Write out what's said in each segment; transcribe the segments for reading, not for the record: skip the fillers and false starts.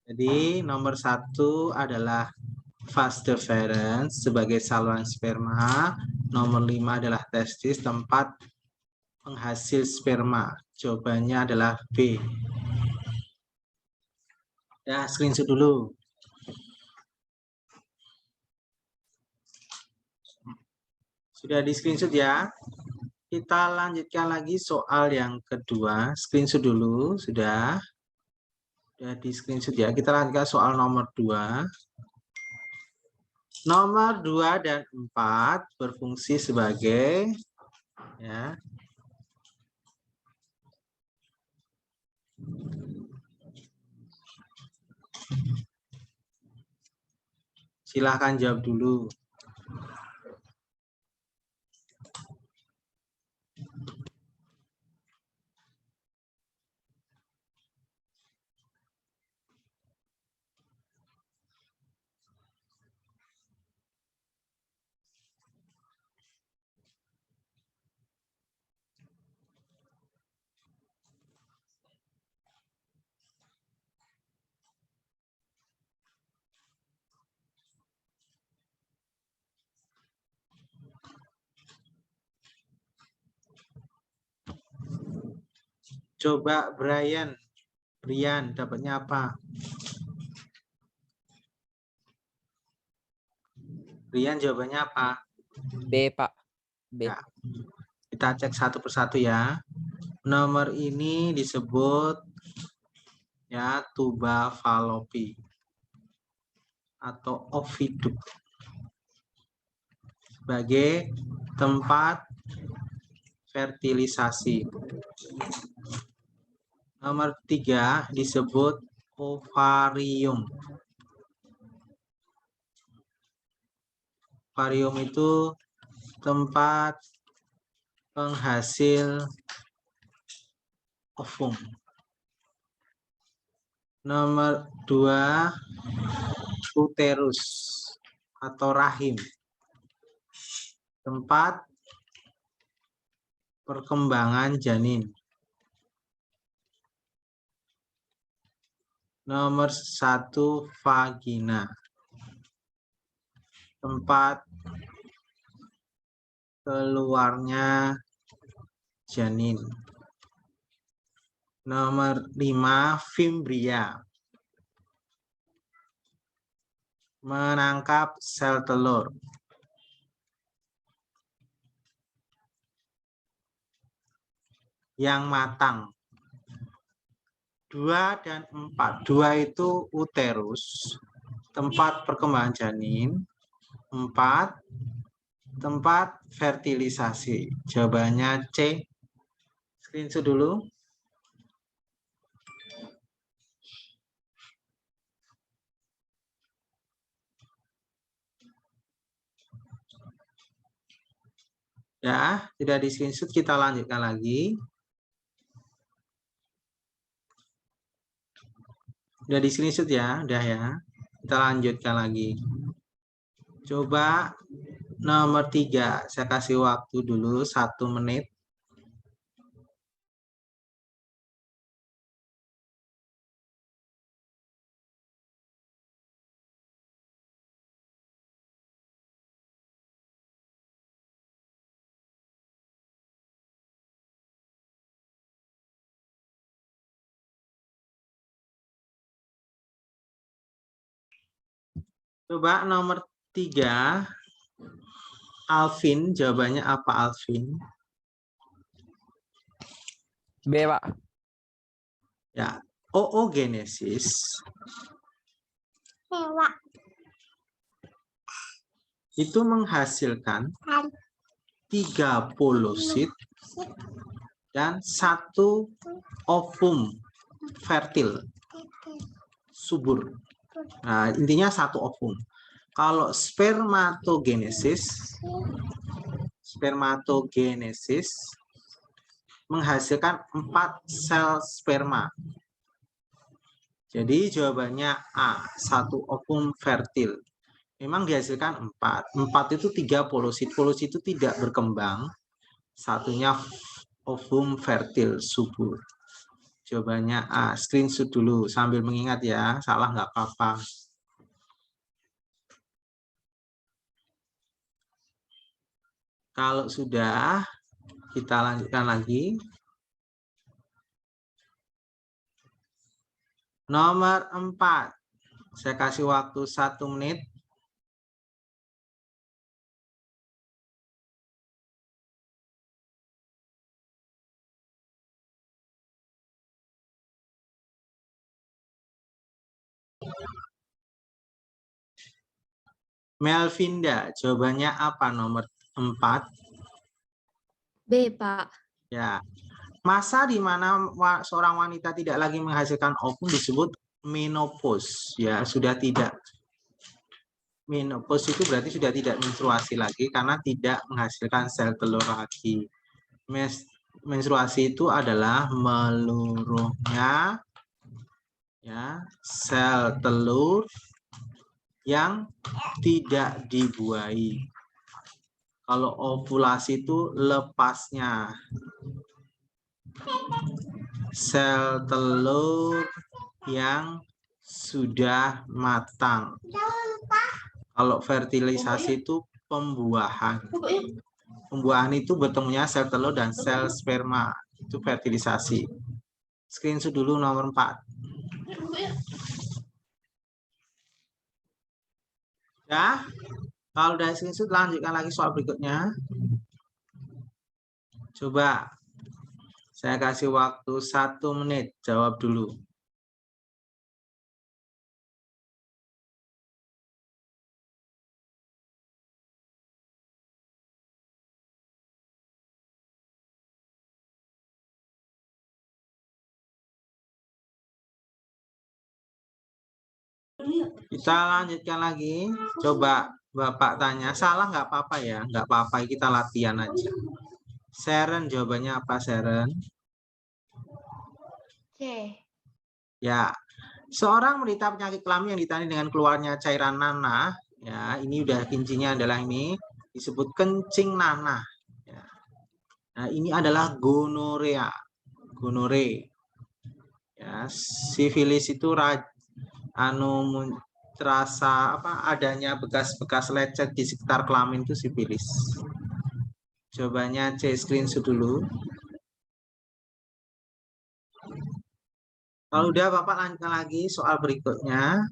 Jadi nomor 1 adalah vas deferens sebagai saluran sperma. Nomor 5 adalah testis, tempat penghasil sperma. Jawabannya adalah B. Ya, screenshot dulu. Sudah di screenshot ya. Kita lanjutkan lagi soal yang kedua. Screenshot dulu, sudah. Sudah di screenshot ya. Kita lanjutkan soal nomor 2. Nomor 2 dan 4 berfungsi sebagai ya. Silahkan jawab dulu. Coba Brian dapatnya apa? Brian jawabannya apa? B, Pak. B. Ya. Kita cek satu persatu ya. Nomor ini disebut ya tuba falopi atau oviduk sebagai tempat fertilisasi. Nomor 3 disebut ovarium. Ovarium itu tempat penghasil ovum. Nomor 2 uterus atau rahim. Tempat perkembangan janin. Nomor 1 vagina. Tempat keluarnya janin. Nomor 5 fimbria. Menangkap sel telur. Yang matang. 2 dan 4. 2 itu uterus, tempat perkembangan janin. 4, tempat fertilisasi. Jawabannya C. Screenshot dulu. Ya, tidak di screenshot, kita lanjutkan lagi. Udah di screenshot ya, udah ya. Kita lanjutkan lagi. Coba nomor 3, saya kasih waktu dulu 1 menit. Coba nomor 3, Alvin, jawabannya apa Alvin? B, Pak. Ya, oogenesis itu menghasilkan 3 polosit dan 1 ovum fertil subur. Nah, intinya 1 ovum. Kalau spermatogenesis menghasilkan 4 sel sperma. Jadi jawabannya A, 1 ovum fertil. Memang dihasilkan 4. 4 itu 3 polosit. Polosit itu tidak berkembang. Satunya ovum fertil subur. Jawabannya A. Screenshot dulu sambil mengingat ya. Salah nggak apa-apa. Kalau sudah, kita lanjutkan lagi. Nomor 4. Saya kasih waktu 1 menit. Melvinda, jawabannya apa nomor 4? B, Pak. Ya. Masa di mana seorang wanita tidak lagi menghasilkan ovum disebut menopause. Ya, sudah tidak. Menopause itu berarti sudah tidak menstruasi lagi karena tidak menghasilkan sel telur lagi. Menstruasi itu adalah meluruhnya ya sel telur yang tidak dibuahi. Kalau ovulasi itu lepasnya sel telur yang sudah matang. Kalau fertilisasi itu pembuahan. Pembuahan itu bertemunya sel telur dan sel sperma. Itu fertilisasi. Screenshot dulu nomor 4. Ya, kalau udah screenshot lanjutkan lagi soal berikutnya. Coba saya kasih waktu 1 menit, jawab dulu. Kita lanjutkan lagi. Coba Bapak tanya, salah nggak apa-apa ya? Nggak apa-apa, kita latihan aja. Sharon, jawabannya apa Sharon? C. Ya, seorang menderita penyakit kelamin yang ditandai dengan keluarnya cairan nanah. Ya, ini udah kuncinya adalah ini disebut kencing nanah. Ya. Nah, ini adalah gonorea, gonore. Ya, sifilis itu terasa adanya bekas-bekas lecet di sekitar kelamin itu sifilis. Jawabannya C, screenshot dulu. Kalau udah Bapak lanjutkan lagi soal berikutnya.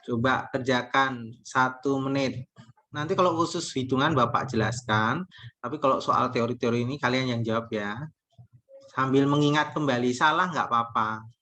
Coba kerjakan 1 menit. Nanti kalau khusus hitungan Bapak jelaskan, tapi kalau soal teori-teori ini kalian yang jawab ya. Sambil mengingat kembali, salah nggak apa-apa.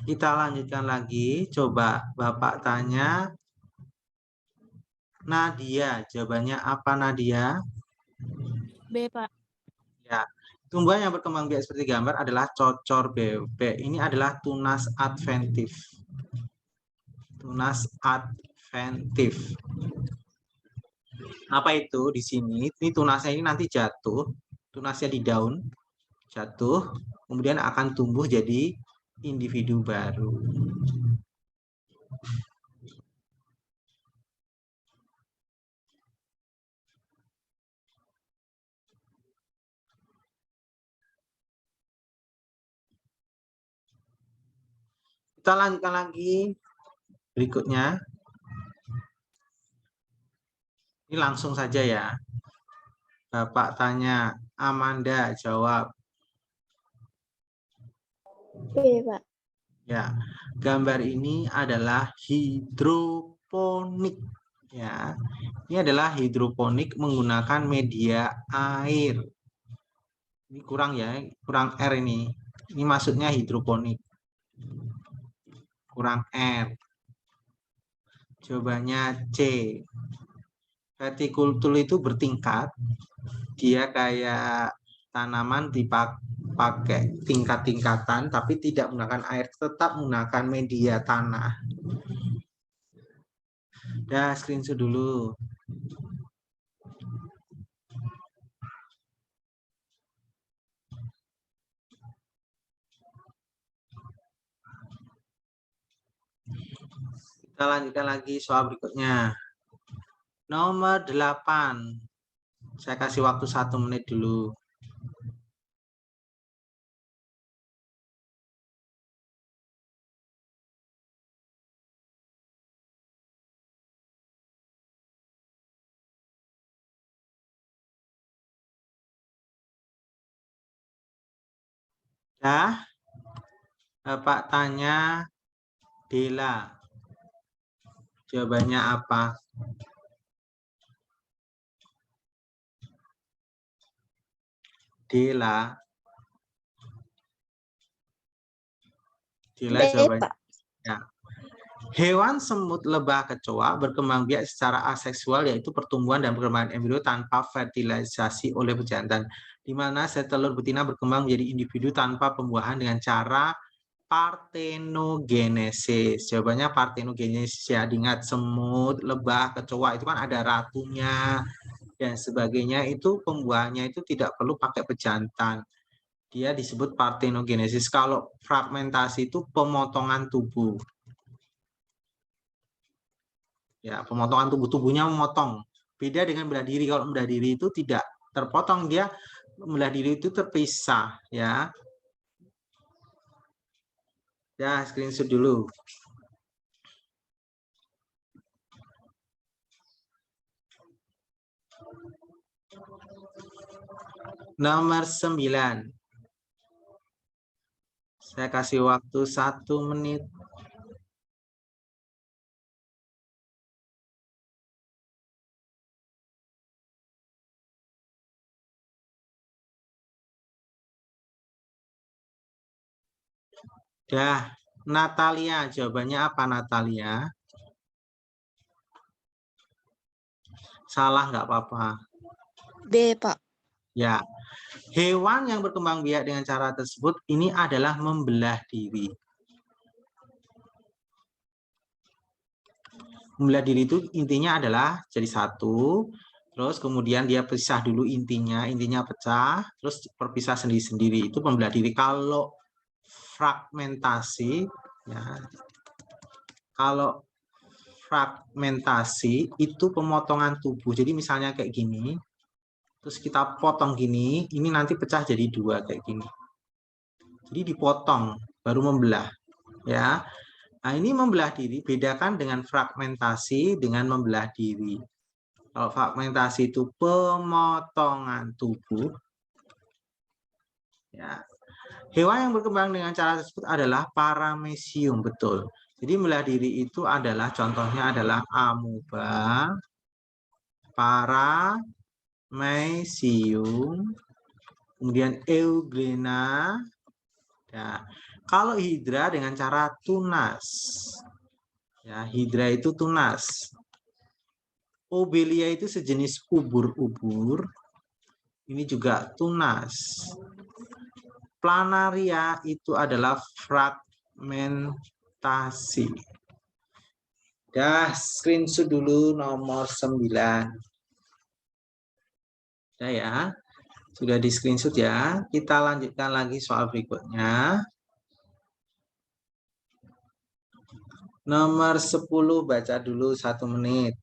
Kita lanjutkan lagi. Coba Bapak tanya Nadia. Jawabannya apa Nadia? B, Pak. Ya, tumbuhan yang berkembang biak seperti gambar adalah cocor bebek. Ini adalah tunas adventif. Tunas adventif. Apa itu di sini? Ini tunasnya ini nanti jatuh. Tunasnya di daun. Jatuh. Kemudian akan tumbuh jadi individu baru. Kita lanjutkan lagi berikutnya. Ini langsung saja ya. Bapak tanya, Amanda jawab. B, Pak. Ya, gambar ini adalah hidroponik. Ya, ini adalah hidroponik menggunakan media air. Ini kurang ya, kurang R ini. Ini maksudnya hidroponik. Kurang R. Jawabannya C. Vertikultur itu bertingkat. Dia kayak tanaman pakai tingkat-tingkatan, tapi tidak menggunakan air, tetap menggunakan media tanah. Dah, screenshot dulu. Kita lanjutkan lagi soal berikutnya. Nomor 8. Saya kasih waktu 1 menit dulu. Dah, Bapak tanya Dela. Jawabannya apa? Dela. Dela B, jawabannya. Pak. Ya. Hewan semut lebah kecoa berkembang biak secara aseksual, yaitu pertumbuhan dan perkembangan embrio tanpa fertilisasi oleh pejantan, di mana sel telur betina berkembang menjadi individu tanpa pembuahan dengan cara partenogenesis. Jawabannya partenogenesis ya. Diingat, semut, lebah, kecoa itu kan ada ratunya dan sebagainya, itu pembuahannya itu tidak perlu pakai pejantan. Dia disebut partenogenesis. Kalau fragmentasi itu pemotongan tubuh. Ya, pemotongan tubuhnya memotong. Beda dengan belah diri. Kalau belah diri itu tidak terpotong, dia belah diri itu terpisah ya. Ya, screenshot dulu. Nomor 9. Saya kasih waktu 1 menit. Dah, Natalia. Jawabannya apa, Natalia? Salah nggak apa-apa. B, Pak. Ya, hewan yang berkembang biak dengan cara tersebut ini adalah membelah diri. Membelah diri itu intinya adalah jadi satu, terus kemudian dia pisah dulu intinya pecah, terus berpisah sendiri-sendiri. Itu membelah diri. Kalau fragmentasi, ya, kalau fragmentasi itu pemotongan tubuh. Jadi misalnya kayak gini, terus kita potong gini, ini nanti pecah jadi 2 kayak gini. Jadi dipotong, baru membelah. Ya, nah ini membelah diri. Bedakan dengan fragmentasi dengan membelah diri. Kalau fragmentasi itu pemotongan tubuh, ya. Hewan yang berkembang dengan cara tersebut adalah paramecium, betul. Jadi membelah diri itu adalah, contohnya adalah amoeba, paramecium, kemudian euglena. Ya. Kalau hidra dengan cara tunas. Ya, hidra itu tunas. Obelia itu sejenis ubur-ubur. Ini juga tunas. Planaria itu adalah fragmentasi. Dah, screenshot dulu nomor 9. Dah ya. Sudah di screenshot ya. Kita lanjutkan lagi soal berikutnya. Nomor 10 baca dulu 1 menit.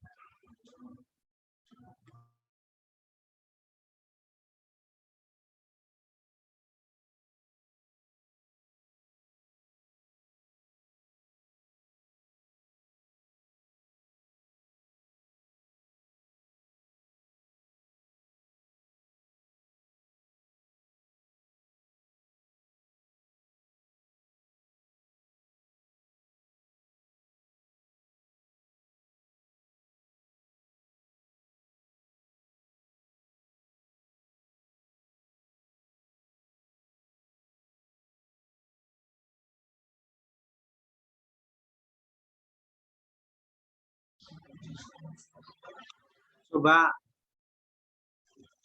Coba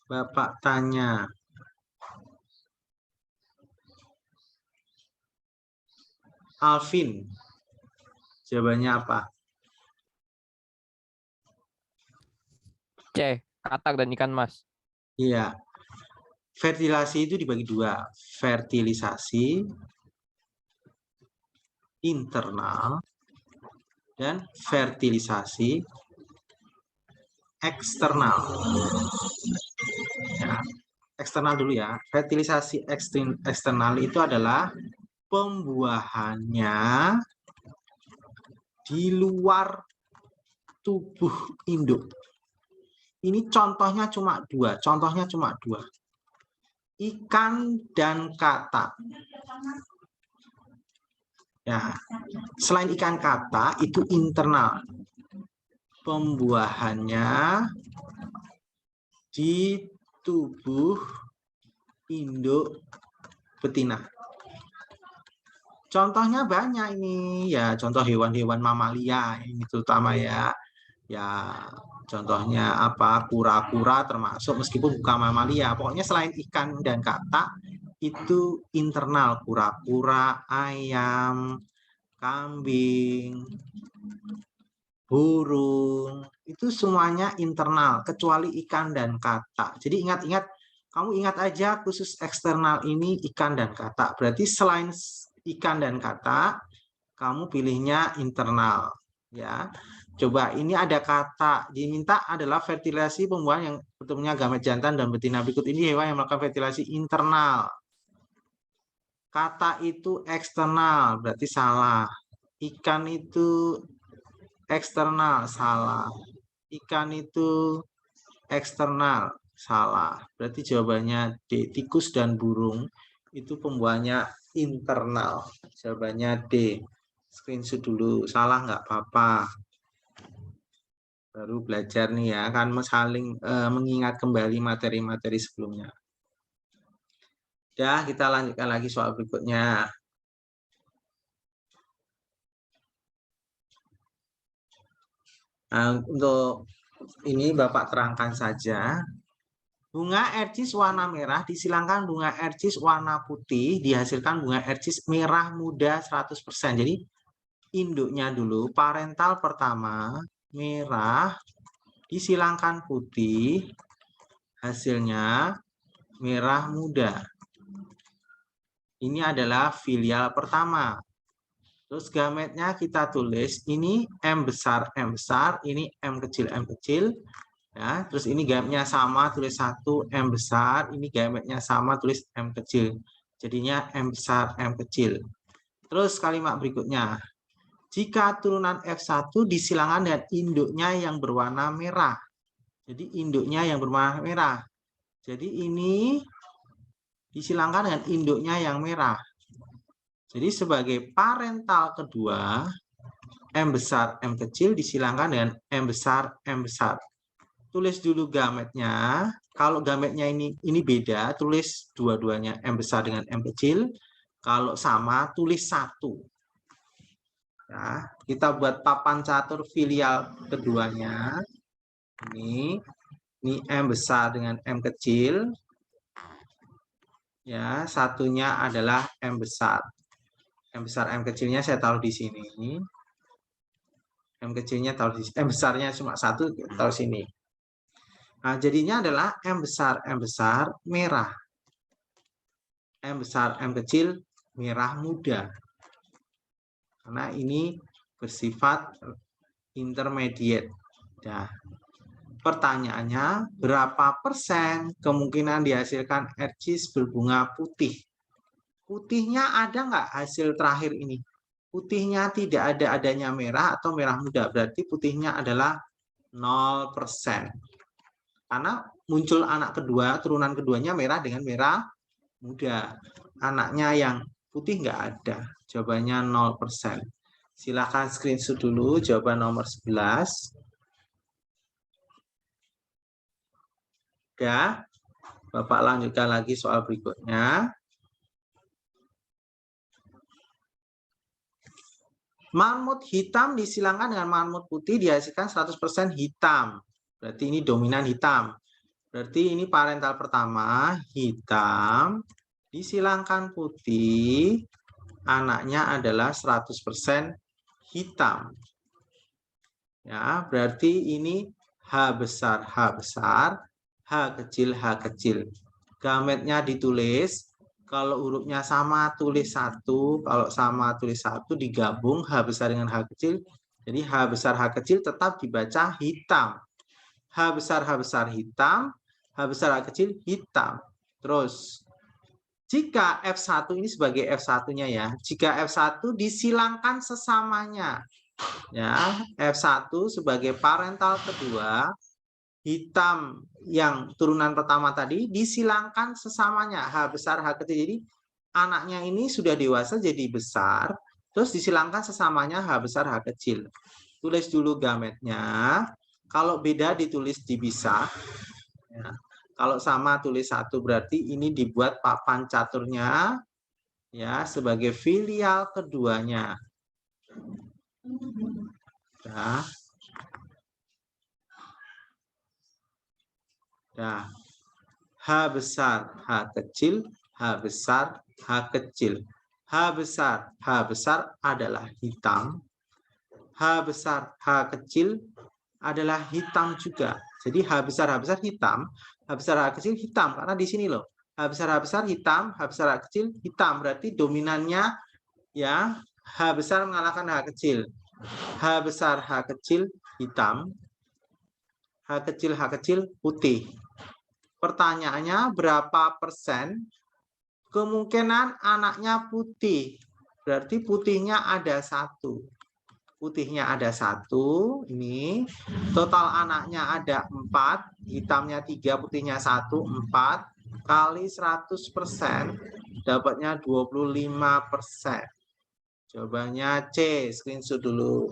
Bapak tanya. Alvin. Jawabannya apa? C. Katak dan ikan mas. Iya. Fertilasi itu dibagi dua. Fertilisasi internal dan fertilisasi eksternal. Ya, eksternal dulu ya. Fertilisasi eksternal itu adalah pembuahannya di luar tubuh induk. Ini contohnya cuma dua. Ikan dan katak. Ya, selain ikan katak itu internal. Pembuahannya di tubuh induk betina. Contohnya banyak ini ya, contoh hewan-hewan mamalia ini terutama ya. Ya, contohnya apa? Kura-kura termasuk meskipun bukan mamalia. Pokoknya selain ikan dan katak itu internal, kura-kura, ayam, kambing, burung, itu semuanya internal kecuali ikan dan katak. Jadi ingat-ingat, kamu ingat aja khusus eksternal ini ikan dan katak. Berarti selain ikan dan katak, kamu pilihnya internal ya. Coba ini ada katak, diminta adalah fertilasi pembuahan yang bertemunya gamet jantan dan betina. Berikut ini hewan yang melakukan fertilasi internal. Katak itu eksternal, berarti salah. Ikan itu eksternal, salah. Ikan itu eksternal, salah. Berarti jawabannya D. Tikus dan burung itu pembuahannya internal. Jawabannya D. Screenshot dulu, salah nggak apa-apa. Baru belajar nih ya, akan saling mengingat kembali materi-materi sebelumnya. Ya, kita lanjutkan lagi soal berikutnya. Nah, untuk ini Bapak terangkan saja. Bunga ercis warna merah disilangkan bunga ercis warna putih, dihasilkan bunga ercis merah muda 100%. Jadi induknya dulu, parental pertama merah, disilangkan putih, hasilnya merah muda. Ini adalah filial pertama. Terus gametnya kita tulis, ini M besar, ini M kecil. Ya, terus ini gametnya sama, tulis 1, M besar, ini gametnya sama, tulis M kecil. Jadinya M besar, M kecil. Terus kalimat berikutnya, jika turunan F1 disilangkan dengan induknya yang berwarna merah. Jadi induknya yang berwarna merah. Jadi ini disilangkan dengan induknya yang merah. Jadi sebagai parental kedua, M besar, M kecil disilangkan dengan M besar, M besar. Tulis dulu gametnya. Kalau gametnya ini beda, tulis dua-duanya M besar dengan M kecil. Kalau sama, tulis 1. Ya, kita buat papan catur filial keduanya. Ini M besar dengan M kecil. Ya, satunya adalah M besar. M besar, M kecilnya saya taruh di sini. M kecilnya taruh di sini. M besarnya cuma 1, taruh sini. Nah, jadinya adalah M besar merah. M besar M kecil merah muda. Karena ini bersifat intermediate. Ya. Pertanyaannya, berapa persen kemungkinan dihasilkan ercis berbunga putih? Putihnya ada nggak hasil terakhir ini? Putihnya tidak ada adanya merah atau merah muda. Berarti putihnya adalah 0%. Karena muncul anak kedua, turunan keduanya merah dengan merah muda. Anaknya yang putih nggak ada. Jawabannya 0%. Silakan screenshot dulu jawaban nomor 11. Ya, Bapak lanjutkan lagi soal berikutnya. Marmut hitam disilangkan dengan marmut putih dihasilkan 100% hitam. Berarti ini dominan hitam. Berarti ini parental pertama hitam disilangkan putih anaknya adalah 100% hitam. Ya, berarti ini H besar, H kecil. Gametnya ditulis, kalau hurufnya sama tulis 1, kalau sama tulis 1, digabung H besar dengan H kecil. Jadi H besar, H kecil tetap dibaca hitam. H besar hitam, H besar, H kecil hitam. Terus, jika F1 ini sebagai F1-nya ya, jika F1 disilangkan sesamanya. Ya, F1 sebagai parental kedua, hitam yang turunan pertama tadi disilangkan sesamanya H besar H kecil. Jadi anaknya ini sudah dewasa jadi besar, terus disilangkan sesamanya H besar H kecil. Tulis dulu gametnya. Kalau beda ditulis dipisah. Ya. Kalau sama tulis 1, berarti ini dibuat papan caturnya ya sebagai filial keduanya. Ya. Nah, H besar, H kecil, H besar, H kecil. H besar adalah hitam. H besar, H kecil adalah hitam juga. Jadi H besar hitam, H besar, H kecil hitam. Karena di sini loh, H besar hitam, H besar, H kecil hitam. Berarti dominannya ya H besar mengalahkan H kecil. H besar, H kecil hitam. H kecil putih. Pertanyaannya berapa persen kemungkinan anaknya putih? Berarti putihnya ada 1. Putihnya ada 1. Ini total anaknya ada 4. Hitamnya 3, putihnya 1, 4 kali 100%. Dapatnya 25%. Jawabannya C. Screenshot dulu.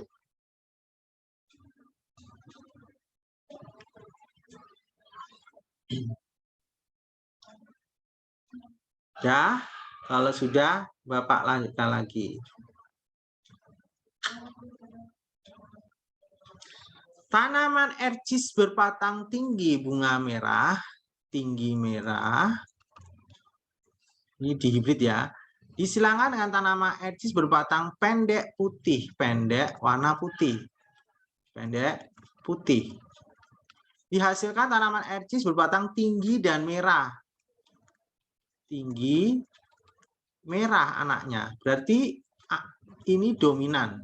Ya, kalau sudah Bapak lanjutkan lagi. Tanaman ercis berbatang tinggi bunga merah, tinggi merah. Ini dihibrid ya. Disilangkan dengan tanaman ercis berbatang pendek putih, pendek warna putih. Pendek putih. Dihasilkan tanaman ercis berbatang tinggi dan merah. Tinggi merah anaknya. Berarti ini dominan.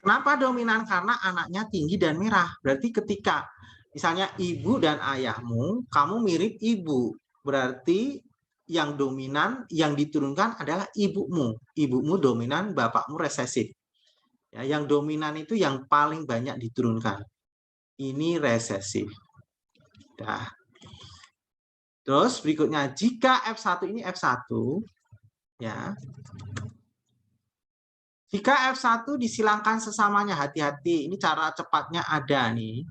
Kenapa dominan? Karena anaknya tinggi dan merah. Berarti ketika misalnya ibu dan ayahmu, kamu mirip ibu. Berarti yang dominan, yang diturunkan adalah ibumu. Ibumu dominan, bapakmu resesif. Ya, yang dominan itu yang paling banyak diturunkan. Ini resesif. Nah. Terus berikutnya, jika F1 ini F1, ya. Jika F1 disilangkan sesamanya, hati-hati, ini cara cepatnya ada nih.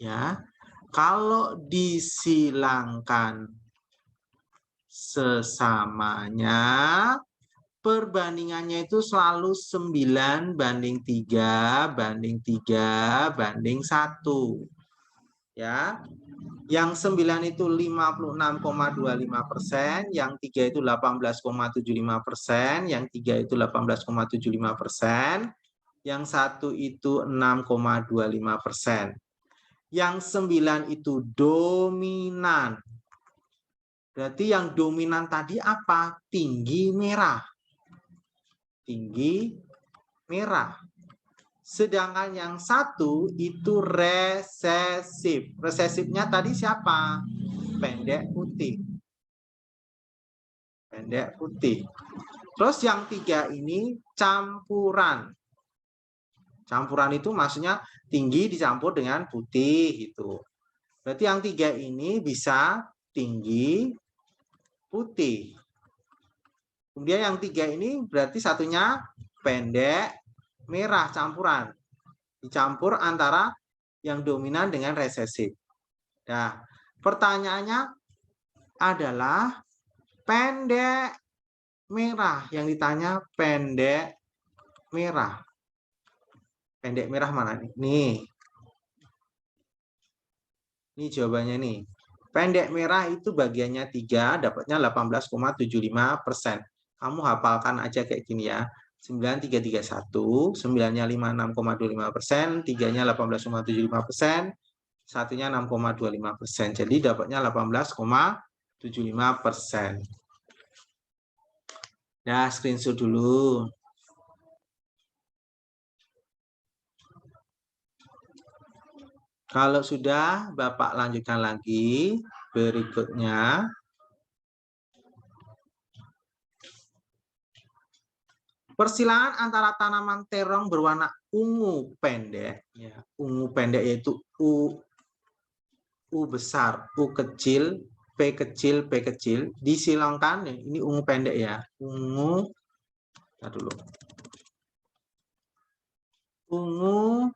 Ya. Kalau disilangkan sesamanya, perbandingannya itu selalu 9:3 banding 3 banding 1. Ya. Yang 9 itu 56,25%, yang 3 itu 18,75%, yang 3 itu 18,75%, yang 1 itu 6,25%. Yang 9 itu dominan. Berarti yang dominan tadi apa? Tinggi merah. Tinggi merah. Sedangkan yang 1 itu resesif. Resesifnya tadi siapa? Pendek putih. Pendek putih. Terus yang 3 ini campuran. Campuran itu maksudnya tinggi dicampur dengan putih itu. Berarti yang 3 ini bisa tinggi putih. Kemudian yang 3 ini berarti satunya pendek merah campuran. Dicampur antara yang dominan dengan resesif. Nah, pertanyaannya adalah pendek merah. Yang ditanya pendek merah. Pendek merah mana nih? Nih. Ini jawabannya nih. Pendek merah itu bagiannya 3, dapatnya 18,75%. Kamu hafalkan aja kayak gini ya. 9331, 9-nya 56,25%, 3-nya 18,75%, 1-nya 6,25%. Jadi dapatnya 18,75%. Nah, screenshot dulu. Kalau sudah, Bapak lanjutkan lagi. Berikutnya, persilangan antara tanaman terong berwarna ungu pendek, ya, ungu pendek yaitu U besar, U kecil, P kecil, P kecil, disilangkan, ini ungu pendek ya, ungu, dulu, ungu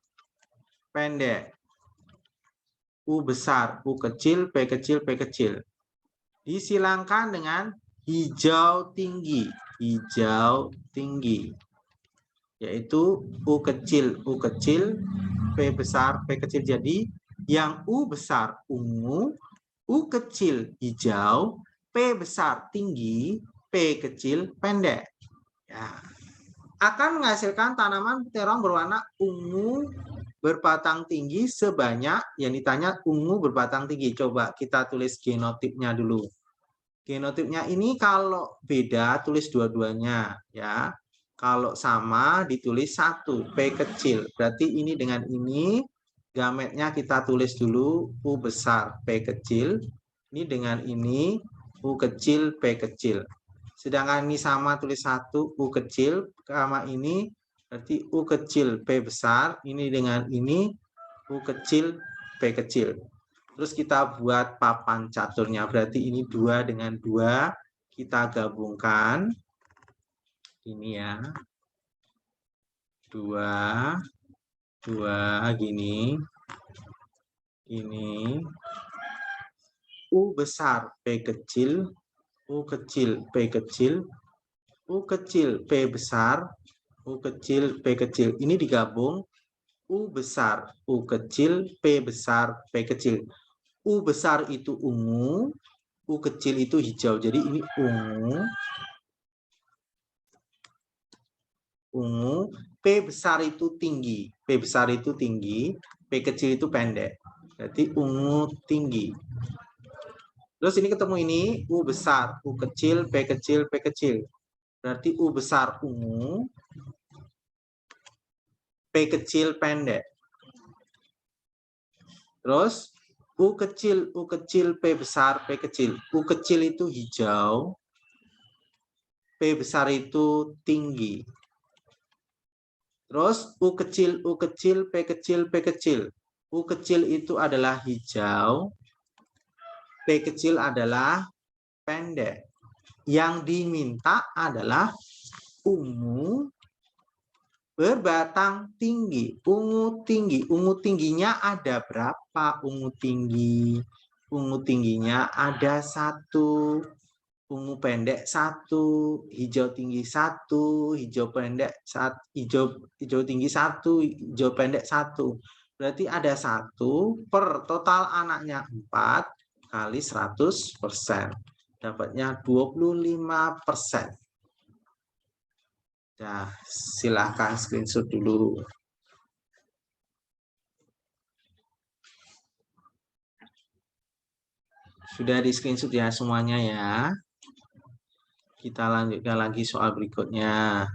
pendek, U besar, U kecil, P kecil, P kecil, disilangkan dengan hijau tinggi, yaitu U kecil, P besar, P kecil. Jadi yang U besar ungu, U kecil hijau, P besar tinggi, P kecil pendek. Ya. Akan menghasilkan tanaman terong berwarna ungu berbatang tinggi sebanyak, yang ditanya ungu berbatang tinggi. Coba kita tulis genotipnya dulu. Genotipnya ini kalau beda tulis dua-duanya ya. Kalau sama ditulis 1, P kecil. Berarti ini dengan ini gametnya kita tulis dulu U besar, P kecil. Ini dengan ini U kecil, P kecil. Sedangkan ini sama tulis 1 U kecil sama ini berarti U kecil, P besar. Ini dengan ini U kecil, P kecil. Terus kita buat papan caturnya. Berarti ini 2 dengan 2. Kita gabungkan. Ini ya. 2. 2 gini. Ini. U besar, P kecil. U kecil, P kecil. U kecil, P besar. U kecil, P kecil. Ini digabung. U besar, U kecil, P besar, P kecil. U besar itu ungu, U kecil itu hijau. Jadi ini ungu, P besar itu tinggi, P besar itu tinggi, P kecil itu pendek. Berarti ungu tinggi. Terus ini ketemu ini, U besar, U kecil, P kecil, P kecil. Berarti U besar ungu, P kecil pendek. Terus U kecil, P besar, P kecil. U kecil itu hijau, P besar itu tinggi. Terus U kecil, P kecil, P kecil. U kecil itu adalah hijau, P kecil adalah pendek. Yang diminta adalah ungu berbatang tinggi, ungu tinggi. Ungu tingginya ada berapa? Ungu tinggi. Ungu tingginya ada 1. Ungu pendek 1, hijau tinggi 1, hijau pendek 1, hijau tinggi 1, hijau pendek 1. Berarti ada 1 per total anaknya 4 kali 100%. Dapatnya 25%. Nah, silahkan screenshot dulu. Sudah di screenshot ya semuanya ya. Kita lanjutkan lagi soal berikutnya.